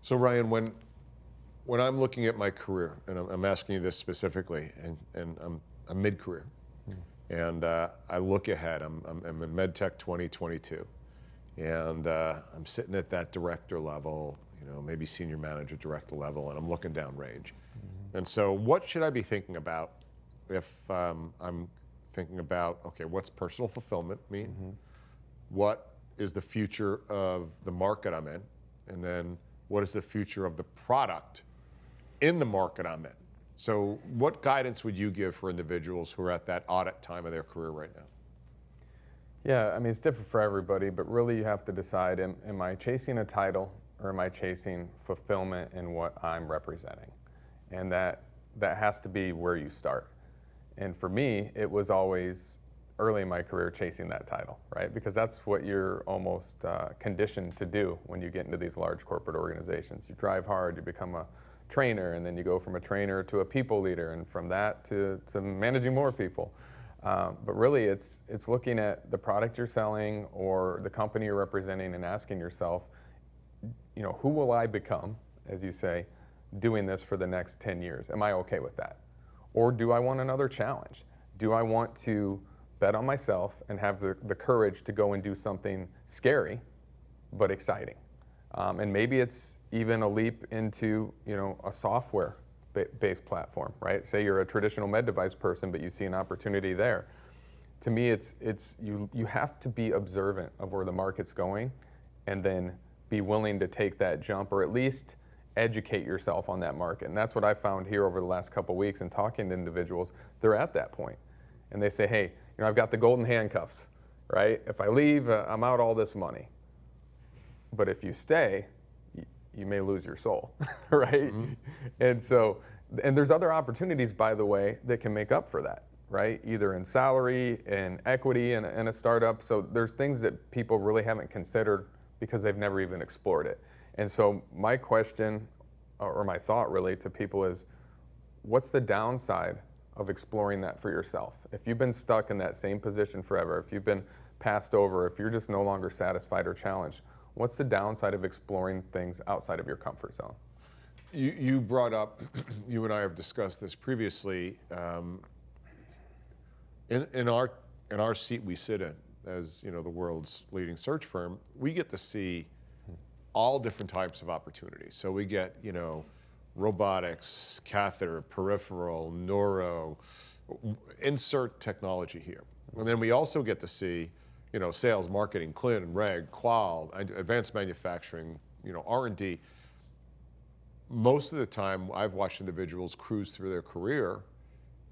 So Ryan, when I'm looking at my career, and I'm asking you this specifically, and I'm mid-career, and I look ahead. I'm in Medtech 2022, and I'm sitting at that director level, maybe senior manager, director level, and I'm looking downrange. And so, what should I be thinking about if I'm thinking about, okay, what's personal fulfillment mean? What is the future of the market I'm in? And then what is the future of the product in the market I'm in? So what guidance would you give for individuals who are at that audit time of their career right now? Yeah, I mean, it's different for everybody, but really you have to decide, am I chasing a title or am I chasing fulfillment in what I'm representing? And that has to be where you start. And for me, it was always early in my career chasing that title, right? Because that's what you're almost conditioned to do when you get into these large corporate organizations. You drive hard, you become a trainer, and then you go from a trainer to a people leader, and from that to managing more people. But really, it's looking at the product you're selling or the company you're representing and asking yourself, who will I become, as you say, doing this for the next 10 years? Am I okay with that? Or do I want another challenge? Do I want to bet on myself and have the courage to go and do something scary but exciting? And maybe it's even a leap into a software-based platform, right? Say you're a traditional med device person, but you see an opportunity there. To me, you have to be observant of where the market's going, and then be willing to take that jump, or at least educate yourself on that market. And that's what I found here over the last couple of weeks in talking to individuals. They're at that point, and they say, "Hey, I've got the golden handcuffs, right? If I leave, I'm out all this money. But if you stay, you may lose your soul," right? And there's other opportunities, by the way, that can make up for that, right? Either in salary and equity in a startup. So there's things that people really haven't considered because they've never even explored it. And so my question, or my thought really to people is, what's the downside of exploring that for yourself? If you've been stuck in that same position forever, if you've been passed over, if you're just no longer satisfied or challenged, what's the downside of exploring things outside of your comfort zone? You brought up, you and I have discussed this previously, in our seat we sit in as the world's leading search firm, we get to see all different types of opportunities. So we get, robotics, catheter, peripheral, neuro, insert technology here. And then we also get to see, sales, marketing, clin, reg, qual, advanced manufacturing, R&D. Most of the time, I've watched individuals cruise through their career,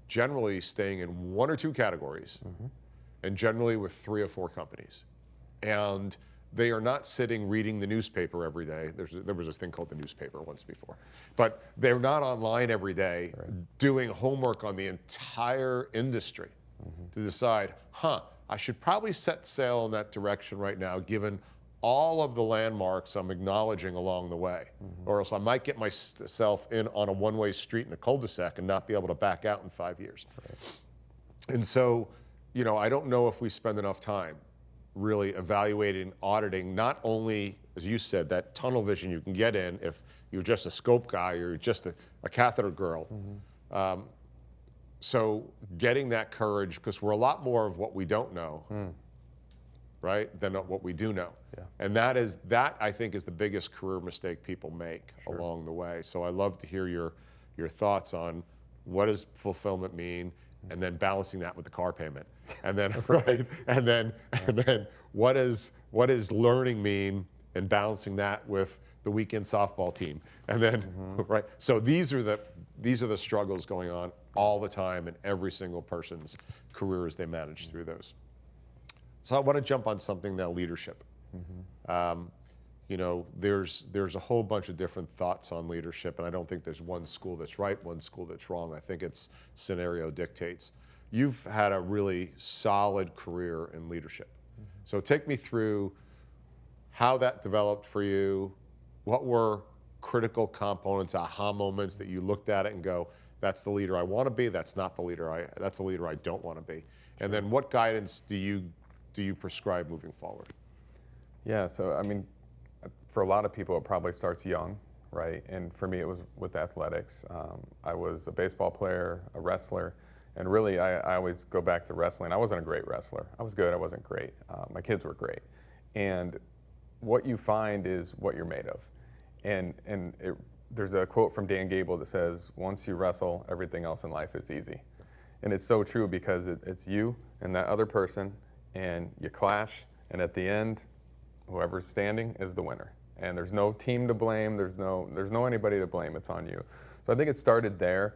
generally staying in one or two categories, and generally with 3 or 4 companies. And they are not sitting reading the newspaper every day. There was this thing called the newspaper once before. But they're not online every day doing homework on the entire industry to decide, I should probably set sail in that direction right now, given all of the landmarks I'm acknowledging along the way. Or else I might get myself in on a one-way street in a cul-de-sac and not be able to back out in 5 years. And so, I don't know if we spend enough time really evaluating, auditing, not only, as you said, that tunnel vision you can get in if you're just a scope guy or you're just a catheter girl. So getting that courage, because we're a lot more of what we don't know, right, than what we do know. And that I think is the biggest career mistake people make along the way. So I love to hear your thoughts on what does fulfillment mean, and then balancing that with the car payment, and then and then what does learning mean, and balancing that with the weekend softball team, and then So these are the struggles going on all the time in every single person's career as they manage through those. So I want to jump on something now, leadership. There's a whole bunch of different thoughts on leadership, and I don't think there's one school that's right, one school that's wrong. I think it's scenario dictates. You've had a really solid career in leadership. So take me through how that developed for you. What were critical components, aha moments that you looked at it and go, that's the leader I want to be, that's not the leader that's the leader I don't want to be. And then what guidance do you prescribe moving forward? Yeah, so I mean, for a lot of people, it probably starts young, right? And for me, it was with athletics. I was a baseball player, a wrestler, and really, I always go back to wrestling. I wasn't a great wrestler. I was good, I wasn't great. My kids were great. And what you find is what you're made of. And there's a quote from Dan Gable that says, once you wrestle, everything else in life is easy. And it's so true because it's you and that other person, and you clash, and at the end, whoever's standing is the winner. And there's no team to blame, there's no anybody to blame, it's on you. So I think it started there.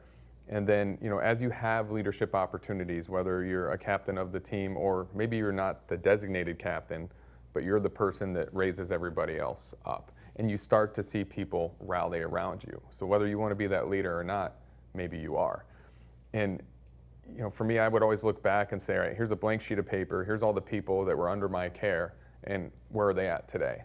And then, as you have leadership opportunities, whether you're a captain of the team or maybe you're not the designated captain, but you're the person that raises everybody else up. And you start to see people rally around you. So whether you want to be that leader or not, maybe you are. And for me, I would always look back and say, all right, here's a blank sheet of paper. Here's all the people that were under my care, and where are they at today?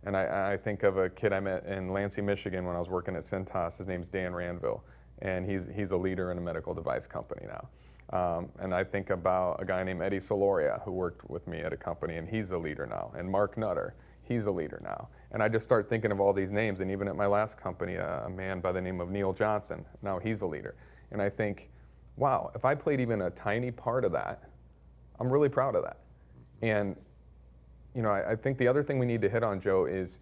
And I think of a kid I met in Lansing, Michigan when I was working at Cintas. His name's Dan Ranville, and he's a leader in a medical device company now. And I think about a guy named Eddie Soloria who worked with me at a company, and he's a leader now. And Mark Nutter, he's a leader now. And I just start thinking of all these names, and even at my last company, a man by the name of Neil Johnson, now he's a leader. And I think, wow, if I played even a tiny part of that, I'm really proud of that. And I think the other thing we need to hit on, Joe, is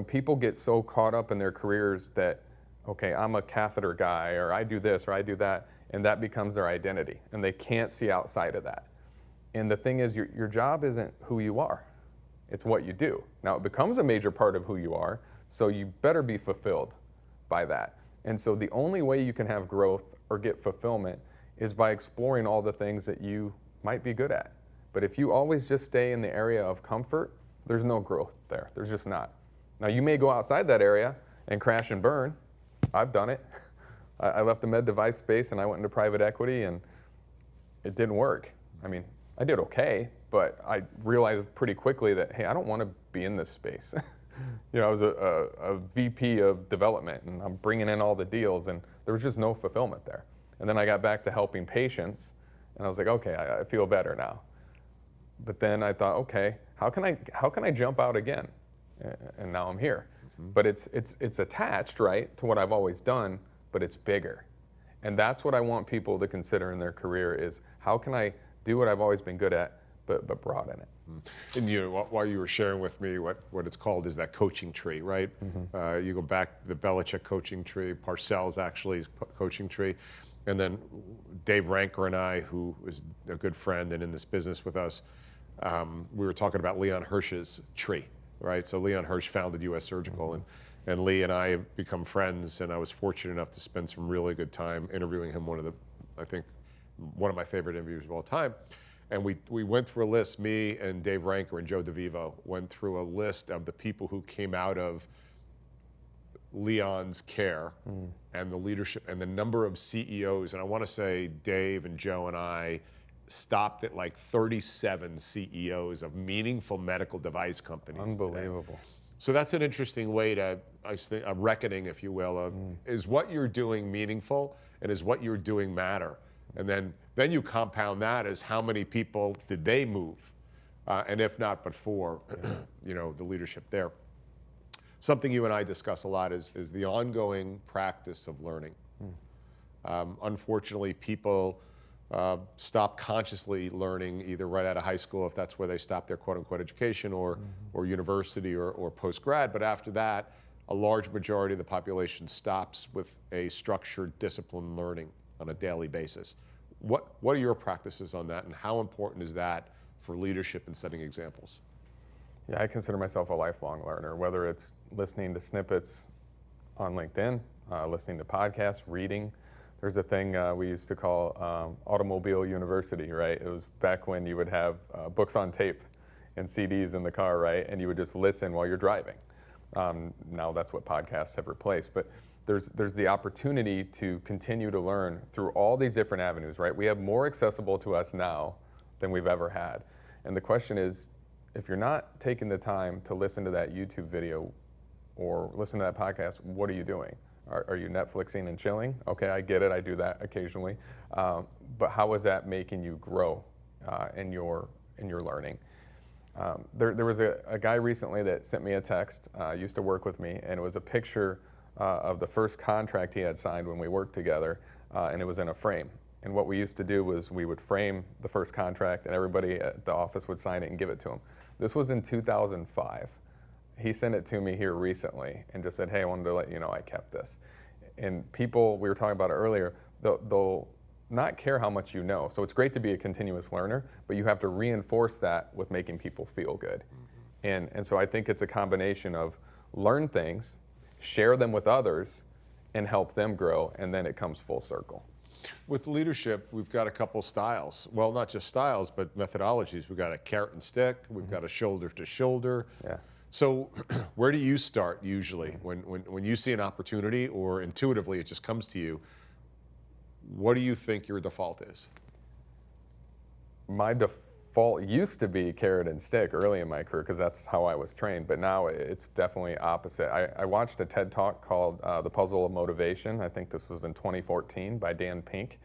people get so caught up in their careers that, okay, I'm a catheter guy, or I do this, or I do that, and that becomes their identity, and they can't see outside of that. And the thing is, your job isn't who you are, it's what you do. Now, it becomes a major part of who you are, so you better be fulfilled by that. And so the only way you can have growth or get fulfillment is by exploring all the things that you might be good at. But if you always just stay in the area of comfort, there's no growth there. There's just not. Now, you may go outside that area and crash and burn. I've done it. I left the med device space and I went into private equity, and it didn't work. I mean, I did okay, but I realized pretty quickly that, hey, I don't want to be in this space. I was a VP of development, and I'm bringing in all the deals, and there was just no fulfillment there. And then I got back to helping patients, and I was like, okay, I feel better now. But then I thought, okay, how can I jump out again? And now I'm here. Mm-hmm. But it's attached, right, to what I've always done, but it's bigger. And that's what I want people to consider in their career is, how can I do what I've always been good at, but broaden it? And while you were sharing with me what it's called is that coaching tree, right? Mm-hmm. You go back, the Belichick coaching tree, Parcells actually is coaching tree. And then Dave Ranker and I, who is a good friend and in this business with us, we were talking about Leon Hirsch's tree, right? So Leon Hirsch founded U.S. Surgical, mm-hmm. and Lee and I have become friends, and I was fortunate enough to spend some really good time interviewing him, I think one of my favorite interviews of all time. And we went through a list, me and Dave Ranker and Joe DeVivo went through a list of the people who came out of Leon's care and the leadership and the number of CEOs. And I want to say Dave and Joe and I stopped at like 37 CEOs of meaningful medical device companies. Unbelievable. Today. So that's an interesting way to, I think, a reckoning, if you will, of is what you're doing meaningful and is what you're doing matter? And then you compound that as how many people did they move? And if not, but for, the leadership there. Something you and I discuss a lot is the ongoing practice of learning. Unfortunately, people stop consciously learning either right out of high school, if that's where they stop their quote-unquote education, or university or post-grad. But after that, a large majority of the population stops with a structured, disciplined learning on a daily basis. What are your practices on that, and how important is that for leadership and setting examples? Yeah, I consider myself a lifelong learner, whether it's listening to snippets on LinkedIn, listening to podcasts, reading. There's a thing we used to call Automobile University, right? It was back when you would have books on tape and CDs in the car, right? And you would just listen while you're driving. Now that's what podcasts have replaced. But there's the opportunity to continue to learn through all these different avenues, right? We have more accessible to us now than we've ever had. And the question is, if you're not taking the time to listen to that YouTube video or listen to that podcast, what are you doing? Are you Netflixing and chilling? Okay, I get it, I do that occasionally. But how is that making you grow in your learning? There was a guy recently that sent me a text, used to work with me, and it was a picture of the first contract he had signed when we worked together, and it was in a frame. And what we used to do was we would frame the first contract, and everybody at the office would sign it and give it to him. This was in 2005. He sent it to me here recently and just said, hey, I wanted to let you know I kept this. And people, we were talking about it earlier, they'll not care how much you know. So it's great to be a continuous learner, but you have to reinforce that with making people feel good. And so I think it's a combination of learn things, share them with others, and help them grow, and then it comes full circle. With leadership, we've got a couple styles. Well, not just styles, but methodologies. We've got a carrot and stick. We've got a shoulder to shoulder. Yeah. So where do you start usually when you see an opportunity, or intuitively it just comes to you? What do you think your default is? My default used to be carrot and stick early in my career because that's how I was trained, but now it's definitely opposite. I watched a TED Talk called The Puzzle of Motivation. I think this was in 2014 by Dan Pink,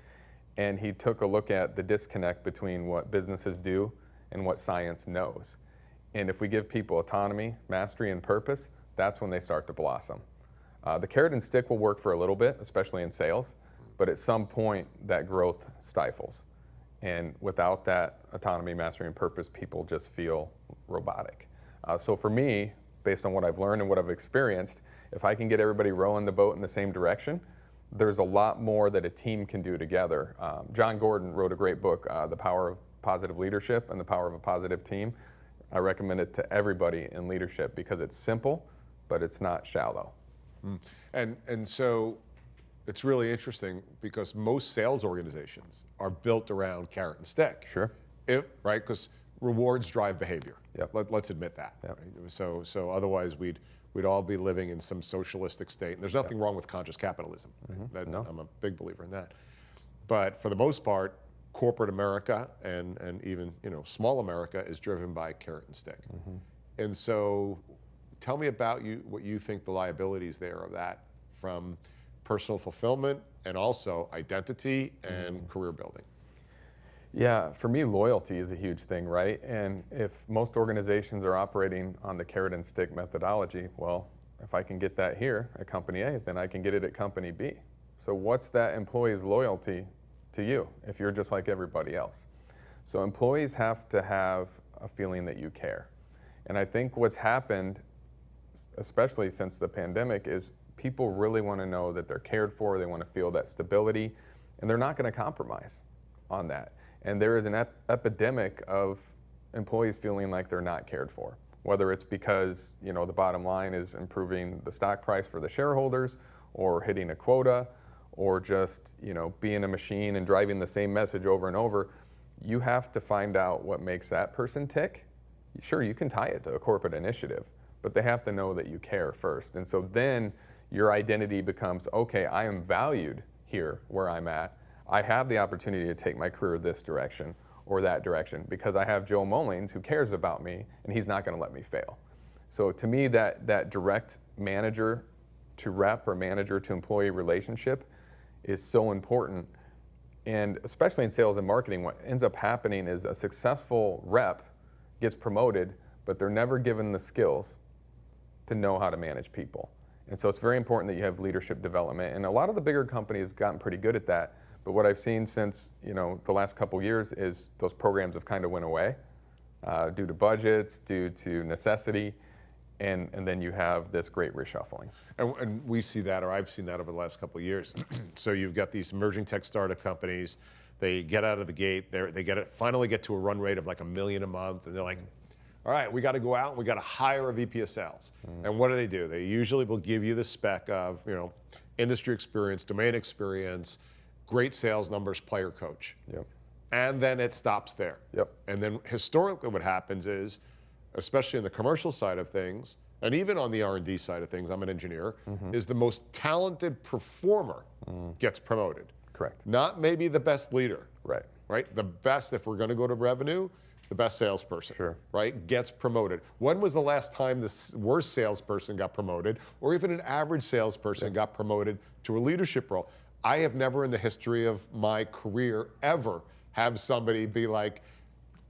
and he took a look at the disconnect between what businesses do and what science knows. And if we give people autonomy, mastery, and purpose, that's when they start to blossom. The carrot and stick will work for a little bit, especially in sales, but at some point that growth stifles. And without that autonomy, mastery, and purpose, people just feel robotic. So for me, based on what I've learned and what I've experienced, if I can get everybody rowing the boat in the same direction, there's a lot more that a team can do together. John Gordon wrote a great book, The Power of Positive Leadership and the Power of a Positive Team. I recommend it to everybody in leadership because it's simple, but it's not shallow. And so it's really interesting because most sales organizations are built around carrot and stick. Sure. Right? Because rewards drive behavior. Yep. Let's admit that. Yep. Right? So otherwise we'd all be living in some socialistic state. And there's nothing wrong with conscious capitalism. Right? No. I'm a big believer in that. But for the most part, corporate America and even small America is driven by carrot and stick. And so tell me about what you think the liabilities there of that from personal fulfillment and also identity and career building. Yeah, for me, loyalty is a huge thing, right? And if most organizations are operating on the carrot and stick methodology, well, if I can get that here at company A, then I can get it at company B. So what's that employee's loyalty to you if you're just like everybody else? So employees have to have a feeling that you care. And I think what's happened, especially since the pandemic, is people really want to know that they're cared for, they want to feel that stability, and they're not going to compromise on that. And there is an epidemic of employees feeling like they're not cared for, whether it's because the bottom line is improving the stock price for the shareholders, or hitting a quota, or just being a machine and driving the same message over and over. You have to find out what makes that person tick. Sure, you can tie it to a corporate initiative, but they have to know that you care first. And so then your identity becomes, okay, I am valued here where I'm at. I have the opportunity to take my career this direction or that direction because I have Joe Mullings who cares about me and he's not going to let me fail. So to me, that direct manager to rep or manager to employee relationship is so important. And especially in sales and marketing, what ends up happening is a successful rep gets promoted, but they're never given the skills to know how to manage people. And so it's very important that you have leadership development. And a lot of the bigger companies have gotten pretty good at that. But what I've seen since the last couple years is those programs have kind of went away due to budgets, due to necessity, and then you have this great reshuffling. And we see that, or I've seen that over the last couple of years. So you've got these emerging tech startup companies. They get out of the gate. They finally get to a run rate of like $1 million a month, and they're like, all right, we got to go out and we got to hire a VP of sales. And what do? They usually will give you the spec of industry experience, domain experience, great sales numbers, player coach. Yep. And then it stops there. Yep. And then historically what happens is, especially in the commercial side of things, and even on the R&D side of things, I'm an engineer, is the most talented performer gets promoted. Correct. Not maybe the best leader. Right. Right? The best, if we're going to go to revenue, the best salesperson. Sure. Right? Gets promoted. When was the last time the worst salesperson got promoted, or even an average salesperson got promoted to a leadership role? I have never in the history of my career ever have somebody be like,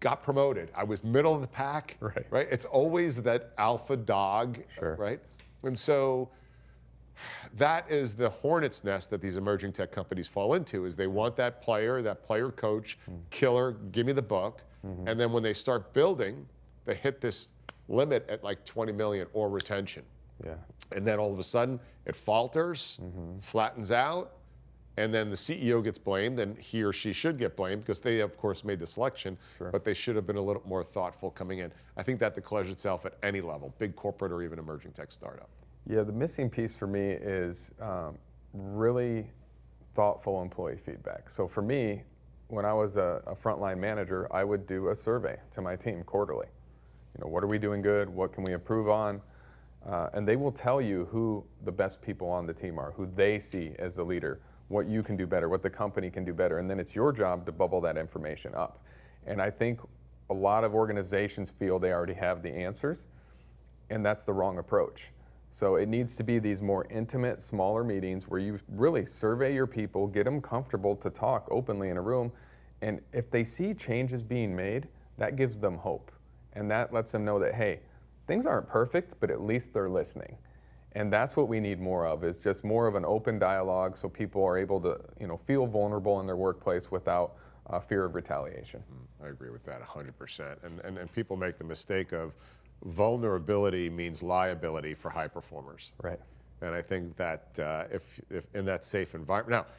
got promoted. I was middle of the pack. Right. Right? It's always that alpha dog. Sure. Right? And so that is the hornet's nest that these emerging tech companies fall into, is they want that player coach, killer, give me the book. And then when they start building, they hit this limit at like 20 million or retention. Yeah. And then all of a sudden it falters, flattens out, and then the CEO gets blamed, and he or she should get blamed because they, of course, made the selection, but they should have been a little more thoughtful coming in. I think that declares itself at any level, big corporate or even emerging tech startup. Yeah, the missing piece for me is really thoughtful employee feedback. So for me, when I was a frontline manager, I would do a survey to my team quarterly. You know, what are we doing good? What can we improve on? And they will tell you who the best people on the team are, who they see as the leader, what you can do better, what the company can do better, and then it's your job to bubble that information up. And I think a lot of organizations feel they already have the answers, and that's the wrong approach. So it needs to be these more intimate, smaller meetings where you really survey your people, get them comfortable to talk openly in a room, and if they see changes being made, that gives them hope. And that lets them know that, hey, things aren't perfect, but at least they're listening. And that's what we need more of, is just more of an open dialogue so people are able to, you know, feel vulnerable in their workplace without fear of retaliation. I agree with that 100%. And people make the mistake of vulnerability means liability for high performers. Right. And I think that if in that safe environment, now,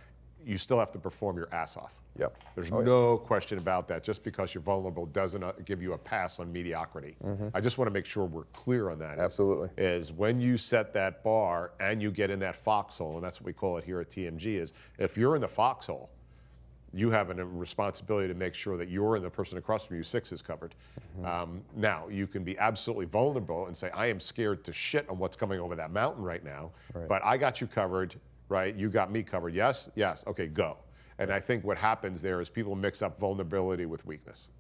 you still have to perform your ass off. Yep. There's no question about that. Just because you're vulnerable doesn't give you a pass on mediocrity. I just want to make sure we're clear on that. Absolutely. Is when you set that bar and you get in that foxhole, and that's what we call it here at TMG, is if you're in the foxhole, you have a responsibility to make sure that you're and the person across from you, 6, is covered. Now, you can be absolutely vulnerable and say, I am scared to shit on what's coming over that mountain right now, but I got you covered, right? You got me covered. Yes? Yes. Okay, go. And I think what happens there is people mix up vulnerability with weakness.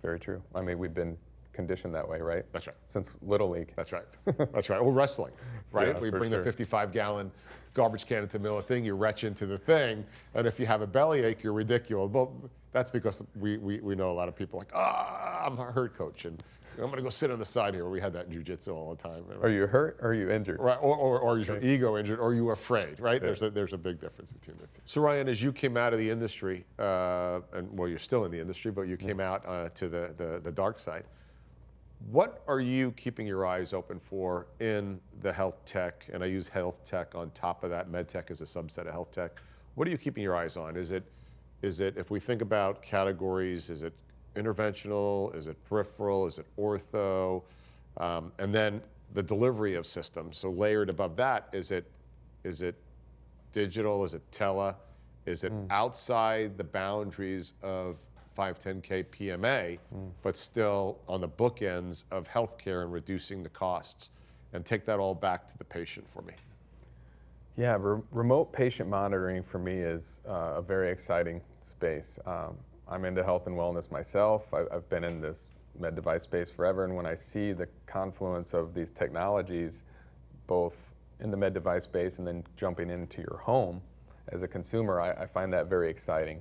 Very true. I mean, we've been conditioned that way, right? That's right. Since Little League. That's right. That's right. Or wrestling, right? Yeah, we for bring sure. the 55-gallon garbage can into the middle of the thing, you retch into the thing, and if you have a bellyache, you're ridiculous. Well, that's because we know a lot of people like, I'm a hurt, coach, and I'm going to go sit on the side here. We had that in jiu-jitsu all the time. Are you hurt or are you injured? Right, or is your ego injured, or are you afraid, right? Yeah. There's a big difference between the two. So Ryan, as you came out of the industry, and well, you're still in the industry, but you came out to the dark side. What are you keeping your eyes open for in the health tech? And I use health tech on top of that. Medtech is a subset of health tech. What are you keeping your eyes on? Is it, if we think about categories, is it interventional? Is it peripheral? Is it ortho? And then the delivery of systems. So layered above that, is it digital? Is it tele? Is it outside the boundaries of 510K PMA, but still on the bookends of healthcare and reducing the costs? And take that all back to the patient for me. Yeah, remote patient monitoring for me is a very exciting space. I'm into health and wellness myself. I've been in this med device space forever, and when I see the confluence of these technologies, both in the med device space and then jumping into your home as a consumer, I find that very exciting.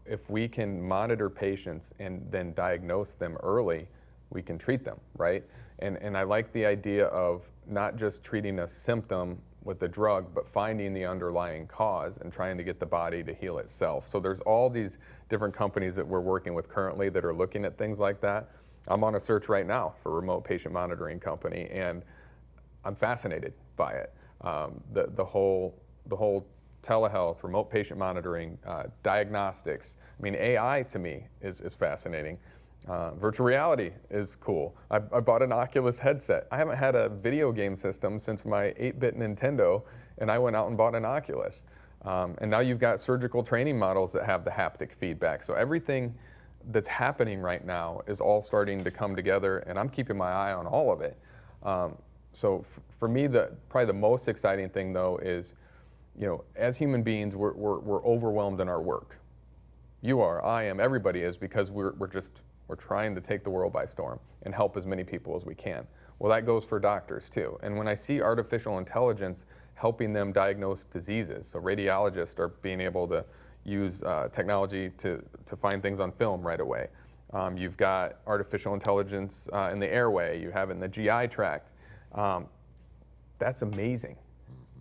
If we can monitor patients and then diagnose them early, we can treat them, right? And I like the idea of not just treating a symptom with the drug, but finding the underlying cause and trying to get the body to heal itself. So there's all these different companies that we're working with currently that are looking at things like that. I'm on a search right now for a remote patient monitoring company, and I'm fascinated by it. The whole telehealth, remote patient monitoring, diagnostics. I mean, AI to me is fascinating. Virtual reality is cool. I bought an Oculus headset. I haven't had a video game system since my 8-bit Nintendo, and I went out and bought an Oculus. And now you've got surgical training models that have the haptic feedback. So everything that's happening right now is all starting to come together, and I'm keeping my eye on all of it. So for me, probably the most exciting thing though is, as human beings, we're overwhelmed in our work. You are, I am, everybody is, because we're trying to take the world by storm and help as many people as we can. Well, that goes for doctors too. And when I see artificial intelligence helping them diagnose diseases, so radiologists are being able to use technology to find things on film right away. You've got artificial intelligence in the airway, you have it in the GI tract. That's amazing.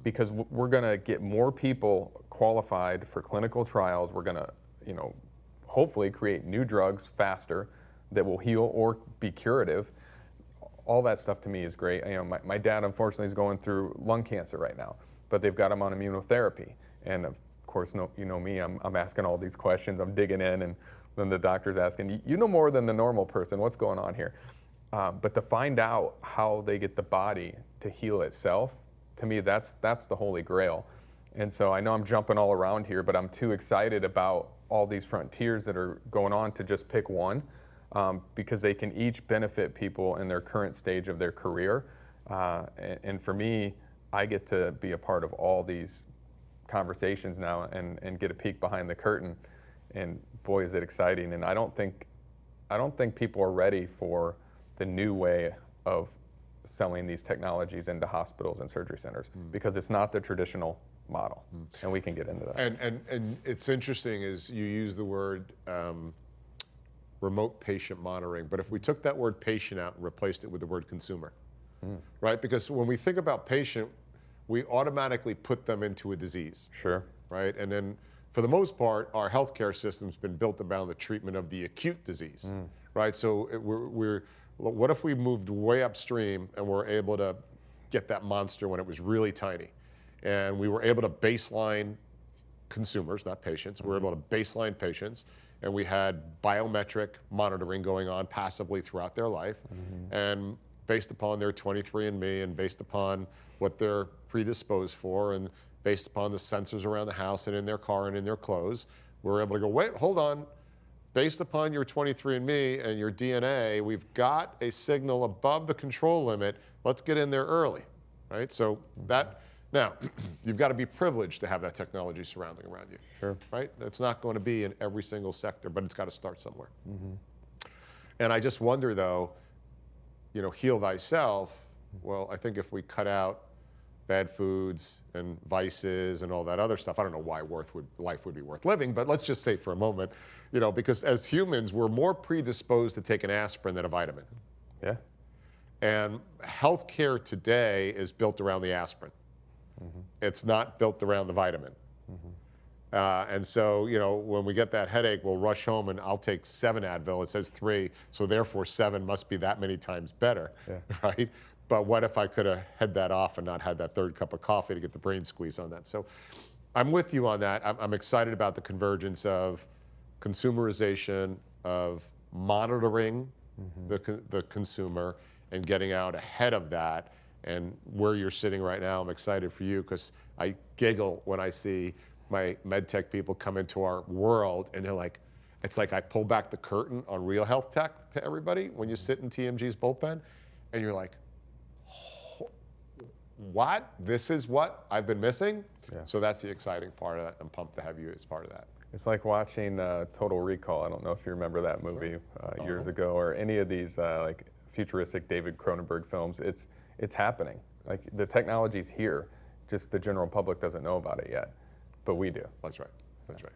because we're going to get more people qualified for clinical trials. We're going to, hopefully create new drugs faster that will heal or be curative. All that stuff to me is great. My dad unfortunately is going through lung cancer right now, but they've got him on immunotherapy. And of course, you know me, I'm asking all these questions, I'm digging in, and then the doctor's asking, you know more than the normal person, what's going on here? But to find out how they get the body to heal itself, to me, that's the holy grail. And so I know I'm jumping all around here, but I'm too excited about all these frontiers that are going on to just pick one, because they can each benefit people in their current stage of their career. And for me, I get to be a part of all these conversations now and get a peek behind the curtain. And boy, is it exciting. And I don't think people are ready for the new way of selling these technologies into hospitals and surgery centers, because it's not the traditional model. And we can get into that. And it's interesting is you use the word remote patient monitoring, but if we took that word patient out and replaced it with the word consumer, right? Because when we think about patient, we automatically put them into a disease. Sure. Right? And then for the most part, our healthcare system's been built around the treatment of the acute disease, right? So what if we moved way upstream and we're able to get that monster when it was really tiny? And we were able to baseline consumers, not patients. We were able to baseline patients, and we had biometric monitoring going on passively throughout their life. And based upon their 23andMe and based upon what they're predisposed for and based upon the sensors around the house and in their car and in their clothes, we're able to go, wait, hold on. Based upon your 23andMe and your DNA, we've got a signal above the control limit. Let's get in there early, right? So that, now, you've got to be privileged to have that technology surrounding around you. Sure. Right? It's not going to be in every single sector, but it's got to start somewhere. And I just wonder, though, heal thyself. Well, I think if we cut out bad foods and vices and all that other stuff, I don't know why life would be worth living, but let's just say for a moment, because as humans, we're more predisposed to take an aspirin than a vitamin. Yeah. And healthcare today is built around the aspirin. It's not built around the vitamin. And so, when we get that headache, we'll rush home and I'll take 7 Advil. It says 3, so therefore 7 must be that many times better, right? But what if I could have had that off and not had that 3rd cup of coffee to get the brain squeeze on that? So I'm with you on that. I'm excited about the convergence of consumerization, of monitoring the consumer and getting out ahead of that. And where you're sitting right now, I'm excited for you because I giggle when I see my Medtech people come into our world and they're like, it's like I pull back the curtain on real health tech to everybody when you sit in TMG's bullpen and you're like, what? This is what I've been missing? Yeah. So that's the exciting part of that. I'm pumped to have you as part of that. It's like watching Total Recall. I don't know if you remember that movie years ago, or any of these like futuristic David Cronenberg films. It's happening. Like the technology's here, just the general public doesn't know about it yet, but we do. That's right. That's right.